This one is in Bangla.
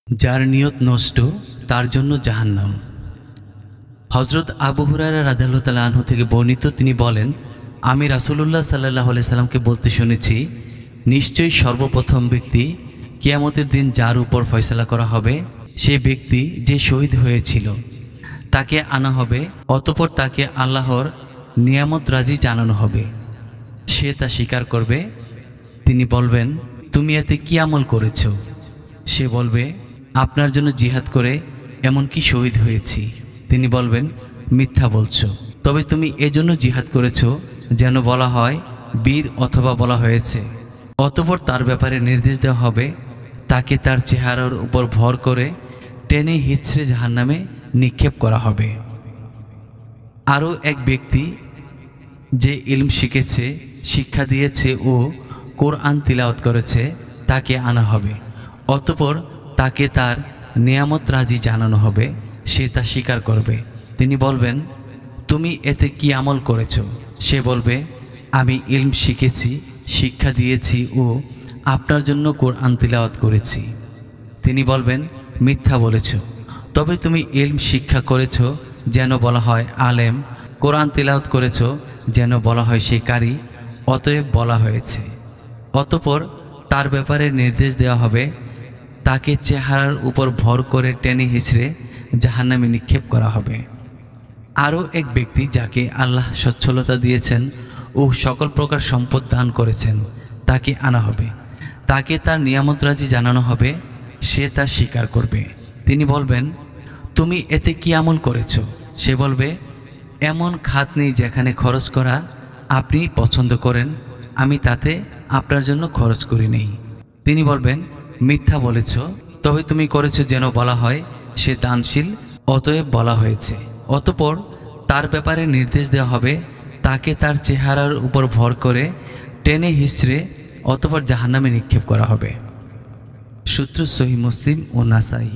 যার নিয়ত নষ্ট তার জন্য জাহান্নাম। হযরত আবু হুরায়রা রাদিয়াল্লাহু তাআলা আনহু থেকে বর্ণিত, তিনি বলেন, আমি রাসূলুল্লাহ সাল্লাল্লাহু আলাইহি সাল্লামকে বলতে শুনেছি, নিশ্চয়ই সর্বপ্রথম ব্যক্তি কিয়ামতের দিন যার উপর ফয়সালা করা হবে সেই ব্যক্তি যে শহীদ হয়েছিল তাকে আনা হবে, অতঃপর তাকে আল্লাহর নিয়ামত রাজি জানানো হবে। সে তা স্বীকার করবে। তিনি বলবেন, তুমি এতে কি আমল করেছ? সে বলবে, আপনার জন্য জিহাদ করে এমনকি শহীদ হয়েছি। তিনি বলবেন, মিথ্যা বলছো। তবে তুমি এজন্য জিহাদ করেছ যেন বলা হয় বীর, অথবা বলা হয়েছে। অতঃপর তার ব্যাপারে নির্দেশ দেওয়া হবে, তাকে তার চেহারার উপর ভর করে টেনে হিচড়ে জাহান্নামে নিক্ষেপ করা হবে। আরও এক ব্যক্তি যে ইলম শিখেছে, শিক্ষা দিয়েছে ও কোরআন তিলাওয়াত করেছে তাকে আনা হবে, অতঃপর তাকে তার নিয়ামত রাজি জানানো হবে। সে তা স্বীকার করবে। তিনি বলবেন, তুমি এতে কি আমল করেছ? সে বলবে, আমি ইলম শিখেছি, শিক্ষা দিয়েছি ও আপনার জন্য কোরআন তিলাওয়াত করেছি। তিনি বলবেন, মিথ্যা বলেছ। তবে তুমি ইলম শিক্ষা করেছ যেন বলা হয় আলেম, কোরআন তিলাওয়াত করেছ যেন বলা হয় সে কারি, অতএব বলা হয়েছে। অতঃপর তার ব্যাপারে নির্দেশ দেওয়া হবে, তাকে চেহারার উপর ভর করে টেনে হিচড়ে জাহান্নামে নিক্ষেপ করা হবে। আরও এক ব্যক্তি যাকে আল্লাহ সচ্ছলতা দিয়েছেন ও সকল প্রকার সম্পদ দান করেছেন তাকে আনা হবে, তাকে তার নিয়ামত রাজি জানানো হবে। সে তা স্বীকার করবে। তিনি বলবেন, তুমি এতে কি আমল করেছ? সে বলবে, এমন খাত নেই যেখানে খরচ করা আপনি পছন্দ করেন, আমি তাতে আপনার জন্য খরচ করি নেই। তিনি বলবেন, মিথ্যা বলেছ। তবে তুমি করেছ যেন বলা হয় সে দানশীল, অতএব বলা হয়েছে। অতঃপর তার ব্যাপারে নির্দেশ দেওয়া হবে, তাকে তার চেহারার উপর ভর করে টেনে হিচড়ে অতঃপর জাহান্নামে নিক্ষেপ করা হবে। সূত্র সহিহ মুসলিম ও নাসাই।